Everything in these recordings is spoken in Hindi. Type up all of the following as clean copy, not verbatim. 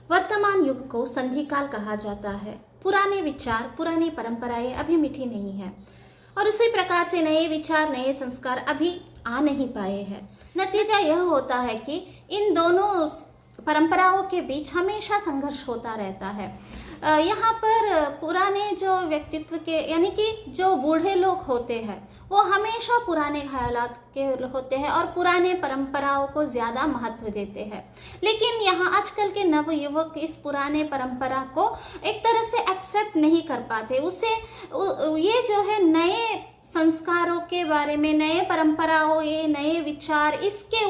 वर्तमान युग को संधिकाल कहा जाता है। पुराने विचार, पुरानी परंपराएं अभी मिठी नहीं है और उसी प्रकार से नए विचार, नए संस्कार अभी आ नहीं पाए हैं। नतीजा यह होता है कि इन दोनों परंपराओं के बीच हमेशा संघर्ष होता रहता है। यहाँ पर पुराने जो व्यक्तित्व के यानी कि जो बूढ़े लोग होते हैं वो हमेशा पुराने ख्यालात के होते हैं और पुराने परंपराओं को ज़्यादा महत्व देते हैं। लेकिन यहाँ आजकल के नवयुवक इस पुराने परंपरा को एक तरह से एक्सेप्ट नहीं कर पाते। उसे ये जो है नए संस्कारों के बारे में, नए परंपराओं, ये नए विचार, इसके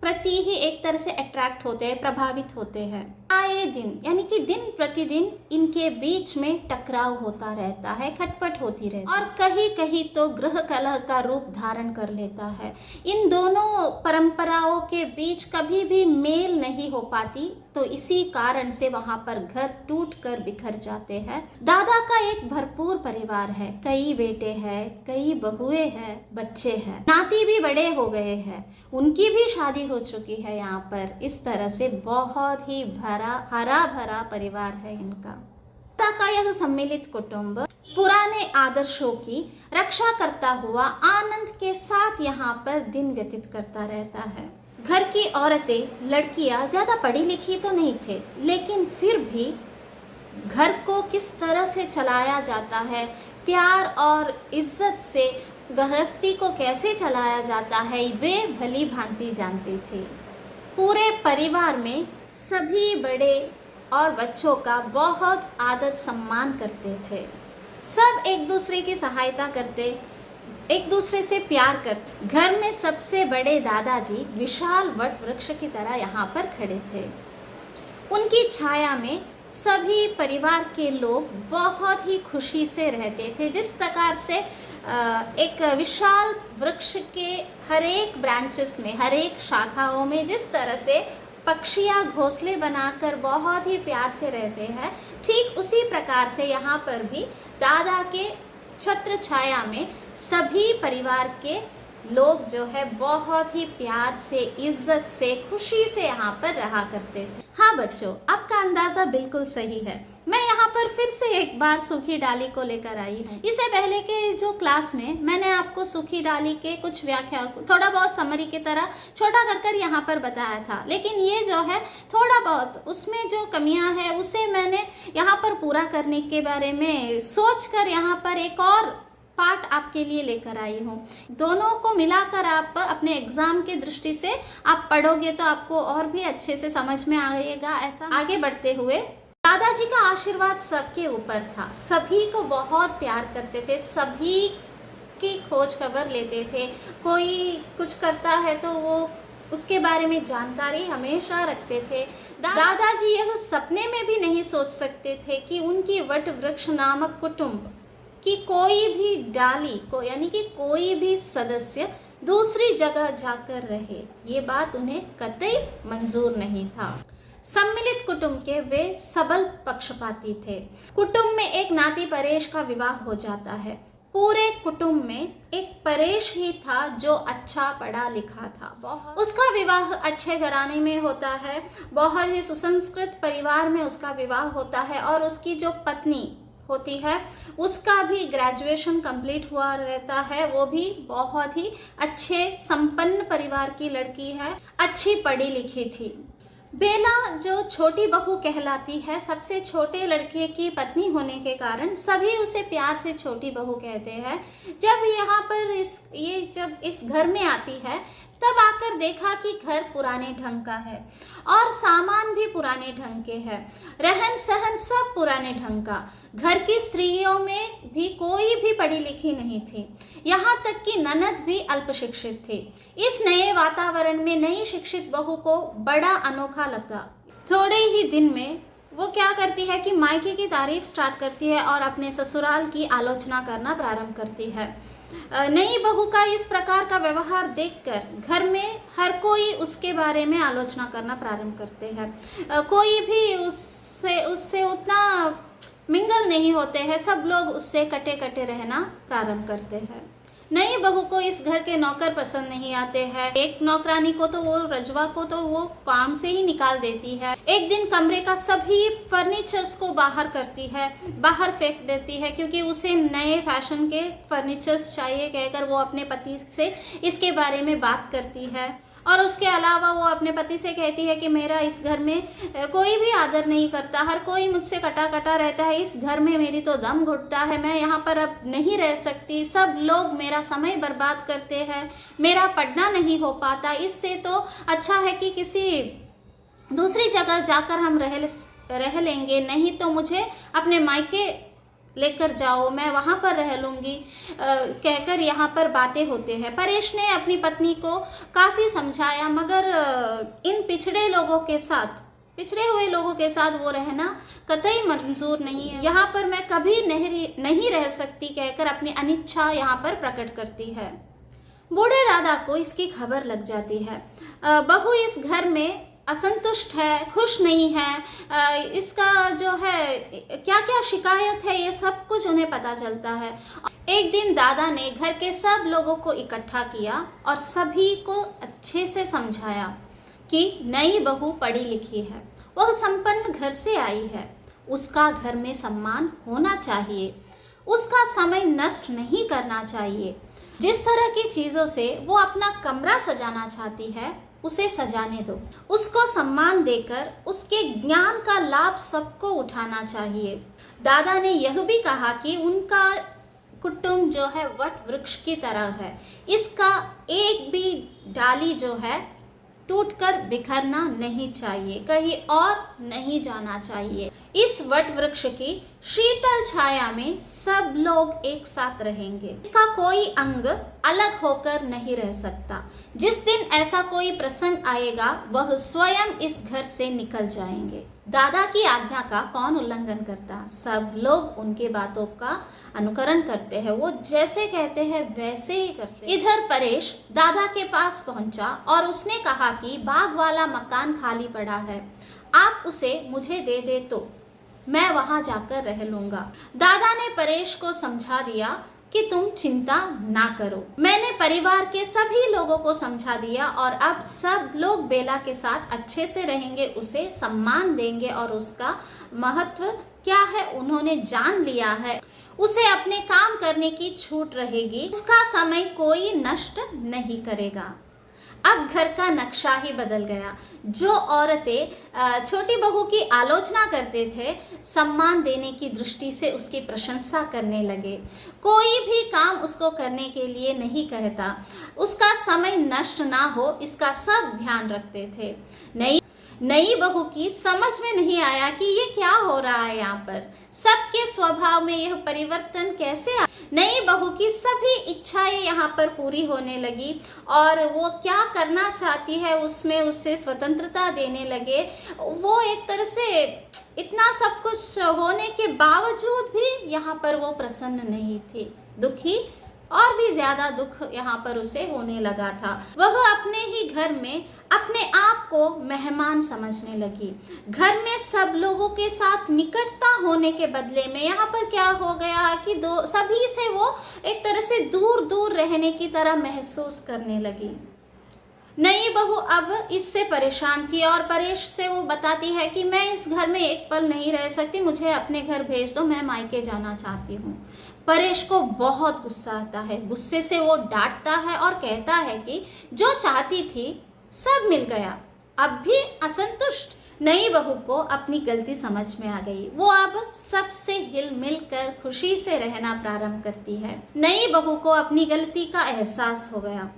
प्रति ही एक तरह से अट्रैक्ट होते हैं, प्रभावित होते हैं। आए दिन यानी कि दिन प्रतिदिन इनके बीच में टकराव होता रहता है, खटपट होती रहती है और कहीं कहीं तो गृह कलह का रूप धारण कर लेता है। इन दोनों परंपराओं के बीच कभी भी मेल नहीं हो पाती, तो इसी कारण से वहां पर घर टूट कर बिखर जाते हैं। दादा का एक भरपूर परिवार है, कई बेटे हैं, कई बहुएं हैं, बच्चे हैं, नाती भी बड़े हो गए हैं, उनकी भी शादी हो चुकी है। यहाँ पर इस तरह से बहुत ही हरा भरा परिवार है इनका। दादा का यह सम्मिलित कुटुंब पुराने आदर्शों की रक्षा करता हुआ आनंद के साथ यहाँ पर दिन व्यतीत करता रहता है। घर की औरतें, लड़कियां ज्यादा पढ़ी लिखी तो नहीं थे, लेकिन फिर भी घर को किस तरह से चलाया जाता है, प्यार और इज्जत से गृहस्थी को कैसे चलाया जाता है, वे भली भांति जानती थी। पूरे परिवार में सभी बड़े और बच्चों का बहुत आदर सम्मान करते थे। सब एक दूसरे की सहायता करते, एक दूसरे से प्यार करते। घर में सबसे बड़े दादाजी विशाल वट वृक्ष की तरह यहाँ पर खड़े थे। उनकी छाया में सभी परिवार के लोग बहुत ही खुशी से रहते थे। जिस प्रकार से एक विशाल वृक्ष के हर एक ब्रांचेस में, हर एक शाखाओं में जिस तरह से पक्षियाँ घोंसले बनाकर बहुत ही प्यार से रहते हैं, ठीक उसी प्रकार से यहाँ पर भी दादा के छत्र छाया में सभी परिवार के लोग जो है बहुत ही प्यार से, इज्जत से, खुशी से यहाँ पर रहा करते थे। हाँ बच्चों, आपका अंदाजा बिल्कुल सही है। मैं यहाँ पर फिर से एक बार सूखी डाली को लेकर आई हूँ। इससे पहले के जो क्लास में मैंने आपको सूखी डाली के कुछ व्याख्या थोड़ा बहुत समरी की तरह छोटा कर यहाँ पर बताया था, लेकिन ये जो है थोड़ा बहुत उसमें जो कमियां हैं उसे मैंने यहाँ पर पूरा करने के बारे में सोचकर यहाँ पर एक और पार्ट आपके लिए लेकर आई हूँ। दोनों को मिलाकर आप अपने एग्जाम के दृष्टि से आप पढ़ोगे तो आपको और भी अच्छे से समझ में आएगा। ऐसा आगे बढ़ते हुए दादाजी का आशीर्वाद सबके ऊपर था, सभी को बहुत प्यार करते थे, सभी की खोज खबर लेते थे। कोई कुछ करता है तो वो उसके बारे में जानकारी हमेशा रखते थे। दादाजी यह सपने में भी नहीं सोच सकते थे कि उनकी वट वृक्ष नामक कुटुंब कि कोई भी डाली को यानी कि कोई भी सदस्य दूसरी जगह जाकर रहे, ये बात उन्हें कतई मंजूर नहीं था। सम्मिलित कुटुंब के वे सबल पक्षपाती थे। कुटुंब में एक नाती परेश का विवाह हो जाता है। पूरे कुटुंब में एक परेश ही था जो अच्छा पढ़ा लिखा था। उसका विवाह अच्छे घराने में होता है, बहुत ही सुसंस्कृत परिवार में उसका विवाह होता है और उसकी जो पत्नी होती है उसका भी ग्रेजुएशन कंप्लीट हुआ रहता है। वो भी बहुत ही अच्छे संपन्न परिवार की लड़की है, अच्छी पढ़ी लिखी थी। बेला जो छोटी बहू कहलाती है, सबसे छोटे लड़के की पत्नी होने के कारण सभी उसे प्यार से छोटी बहू कहते हैं। जब यहाँ पर जब इस घर में आती है तब आकर देखा कि घर पुराने ढंग का है और सामान भी पुराने ढंग के हैं, रहन सहन सब पुराने ढंग का। घर की स्त्रियों में भी कोई भी पढ़ी लिखी नहीं थी, यहाँ तक कि ननद भी अल्प शिक्षित थी। इस नए वातावरण में नई शिक्षित बहू को बड़ा अनोखा लगा। थोड़े ही दिन में वो क्या करती है कि मायके की तारीफ स्टार्ट करती है और अपने ससुराल की आलोचना करना प्रारंभ करती है। नई बहू का इस प्रकार का व्यवहार देखकर घर में हर कोई उसके बारे में आलोचना करना प्रारंभ करते हैं। कोई भी उससे उतना मिंगल नहीं होते हैं, सब लोग उससे कटे कटे रहना प्रारंभ करते हैं। नई बहू को इस घर के नौकर पसंद नहीं आते हैं। एक नौकरानी को तो वो रजवा को तो वो काम से ही निकाल देती है। एक दिन कमरे का सभी फर्नीचर्स को बाहर करती है, बाहर फेंक देती है, क्योंकि उसे नए फैशन के फर्नीचर्स चाहिए कहकर वो अपने पति से इसके बारे में बात करती है। और उसके अलावा वो अपने पति से कहती है कि मेरा इस घर में कोई भी आदर नहीं करता, हर कोई मुझसे कटा कटा रहता है, इस घर में मेरी तो दम घुटता है, मैं यहाँ पर अब नहीं रह सकती, सब लोग मेरा समय बर्बाद करते हैं, मेरा पढ़ना नहीं हो पाता, इससे तो अच्छा है कि किसी दूसरी जगह जाकर हम रह लेंगे, नहीं तो मुझे अपने मायके लेकर जाओ, मैं वहाँ पर रह लूँगी कहकर यहाँ पर बातें होते हैं। परेश ने अपनी पत्नी को काफ़ी समझाया, मगर इन पिछड़े हुए लोगों के साथ वो रहना कतई मंजूर नहीं है। यहाँ पर मैं कभी नहीं रह सकती कहकर अपनी अनिच्छा यहाँ पर प्रकट करती है। बूढ़े दादा को इसकी खबर लग जाती है। बहू इस घर में असंतुष्ट है, खुश नहीं है, इसका जो है क्या क्या शिकायत है ये सब कुछ उन्हें पता चलता है। एक दिन दादा ने घर के सब लोगों को इकट्ठा किया और सभी को अच्छे से समझाया कि नई बहू पढ़ी लिखी है, वह संपन्न घर से आई है, उसका घर में सम्मान होना चाहिए, उसका समय नष्ट नहीं करना चाहिए, जिस तरह की चीज़ों से वो अपना कमरा सजाना चाहती है उसे सजाने दो, उसको सम्मान देकर उसके ज्ञान का लाभ सबको उठाना चाहिए। दादा ने यह भी कहा कि उनका कुटुंब जो है वट वृक्ष की तरह है, इसका एक भी डाली जो है टूटकर बिखरना नहीं चाहिए, कहीं और नहीं जाना चाहिए। इस वट वृक्ष की शीतल छाया में सब लोग एक साथ रहेंगे, इसका कोई अंग अलग होकर नहीं रह सकता। जिस दिन ऐसा कोई प्रसंग आएगा वह स्वयं इस घर से निकल जाएंगे। दादा की आज्ञा का कौन उल्लंघन करता, सब लोग उनके बातों का अनुकरण करते हैं, वो जैसे कहते हैं वैसे ही करते हैं। इधर परेश दादा के पास पहुंचा और उसने कहा कि बाग वाला मकान खाली पड़ा है, आप उसे मुझे दे दे तो मैं वहां जाकर रह लूंगा। दादा ने परेश को समझा दिया कि तुम चिंता ना करो, मैंने परिवार के सभी लोगों को समझा दिया और अब सब लोग बेला के साथ अच्छे से रहेंगे, उसे सम्मान देंगे और उसका महत्व क्या है उन्होंने जान लिया है, उसे अपने काम करने की छूट रहेगी, उसका समय कोई नष्ट नहीं करेगा। अब घर का नक्शा ही बदल गया। जो औरतें छोटी बहू की आलोचना करते थे, सम्मान देने की दृष्टि से उसकी प्रशंसा करने लगे, कोई भी काम उसको करने के लिए नहीं कहता, उसका समय नष्ट ना हो इसका सब ध्यान रखते थे। नई बहू की समझ में नहीं आया कि ये क्या हो रहा है यहाँ पर, सबके स्वभाव में यह परिवर्तन कैसे आया। नई बहू की सभी इच्छाएं यहाँ पर पूरी होने लगी और वो क्या करना चाहती है उसमें उससे स्वतंत्रता देने लगे। वो एक तरह से इतना सब कुछ होने के बावजूद भी यहाँ पर वो प्रसन्न नहीं थी, दुखी और भी ज्यादा दुख यहाँ पर उसे होने लगा था। वह अपने ही घर में अपने आप को मेहमान समझने लगी। घर में सब लोगों के साथ निकटता होने के बदले में यहाँ पर क्या हो गया कि सभी से वो एक तरह से दूर दूर रहने की तरह महसूस करने लगी। नई बहू अब इससे परेशान थी और परेश से वो बताती है कि मैं इस घर में एक पल नहीं रह सकती, मुझे अपने घर भेज दो, मैं मायके जाना चाहती हूँ। परेश को बहुत गुस्सा आता है, गुस्से से वो डांटता है और कहता है कि जो चाहती थी सब मिल गया, अब भी असंतुष्ट। नई बहू को अपनी गलती समझ में आ गई, वो अब सबसे हिल मिल कर खुशी से रहना प्रारंभ करती है। नई बहू को अपनी गलती का एहसास हो गया,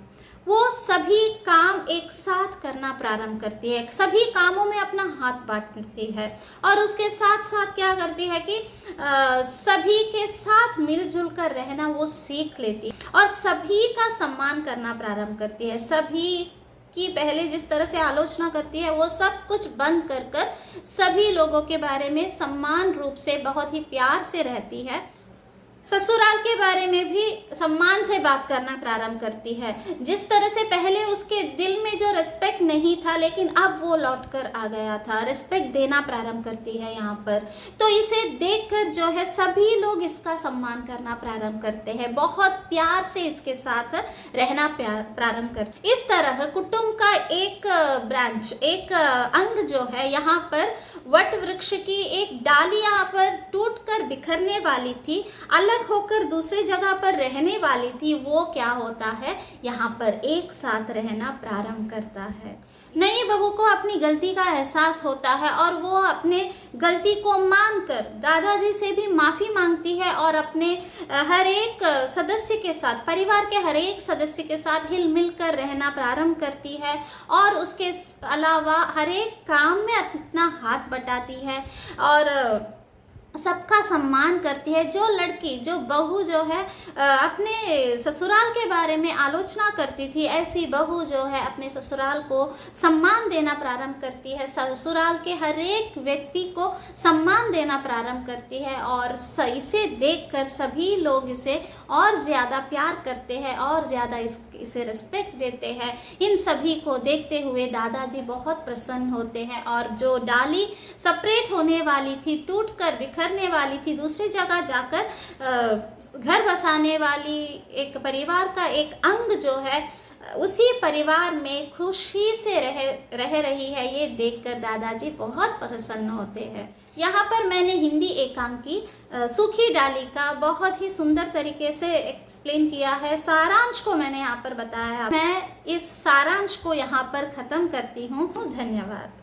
वो सभी काम एक साथ करना प्रारंभ करती है, सभी कामों में अपना हाथ बांटती है और उसके साथ साथ क्या करती है कि सभी के साथ मिलजुल कर रहना वो सीख लेती है और सभी का सम्मान करना प्रारंभ करती है। सभी की पहले जिस तरह से आलोचना करती है वो सब कुछ बंद कर सभी लोगों के बारे में सम्मान रूप से बहुत ही प्यार से रहती है। ससुराल के बारे में भी सम्मान से बात करना प्रारंभ करती है। जिस तरह से पहले उसके दिल में जो रिस्पेक्ट नहीं था, लेकिन अब वो लौट कर आ गया था, रिस्पेक्ट देना प्रारंभ करती है यहाँ पर। तो इसे देखकर जो है सभी लोग इसका सम्मान करना प्रारंभ करते हैं, बहुत प्यार से इसके साथ रहना प्रारंभ करते। इस तरह कुटुंब का एक ब्रांच, एक अंग जो है, यहाँ पर वट वृक्ष की एक डाली यहाँ पर टूटकर बिखरने वाली थी, अलग होकर दूसरी जगह पर रहने वाली थी, वो क्या होता है, यहाँ पर एक साथ रहना प्रारंभ करता है। नई बहू को अपनी गलती का एहसास होता है और वो अपने गलती को मानकर दादाजी से भी माफ़ी मांगती है और अपने हर एक सदस्य के साथ, परिवार के हर एक सदस्य के साथ हिल मिल कर रहना प्रारंभ करती है और उसके अलावा हर एक काम में अपना हाथ बटाती है और सबका सम्मान करती है। जो लड़की, जो बहू जो है अपने ससुराल के बारे में आलोचना करती थी, ऐसी बहू जो है अपने ससुराल को सम्मान देना प्रारंभ करती है, ससुराल के हर एक व्यक्ति को सम्मान देना प्रारंभ करती है और इसे देखकर सभी लोग इसे और ज़्यादा प्यार करते हैं और ज़्यादा इसे रिस्पेक्ट देते हैं। इन सभी को देखते हुए दादाजी बहुत प्रसन्न होते हैं और जो डाली सेपरेट होने वाली थी, टूटकर बिखरने वाली थी, दूसरी जगह जाकर घर बसाने वाली एक परिवार का एक अंग जो है, उसी परिवार में खुशी से रह रही है, ये देखकर दादाजी बहुत प्रसन्न होते हैं। यहाँ पर मैंने हिंदी एकांकी सूखी डाली का बहुत ही सुंदर तरीके से एक्सप्लेन किया है। सारांश को मैंने यहाँ पर बताया है। मैं इस सारांश को यहाँ पर ख़त्म करती हूँ। धन्यवाद।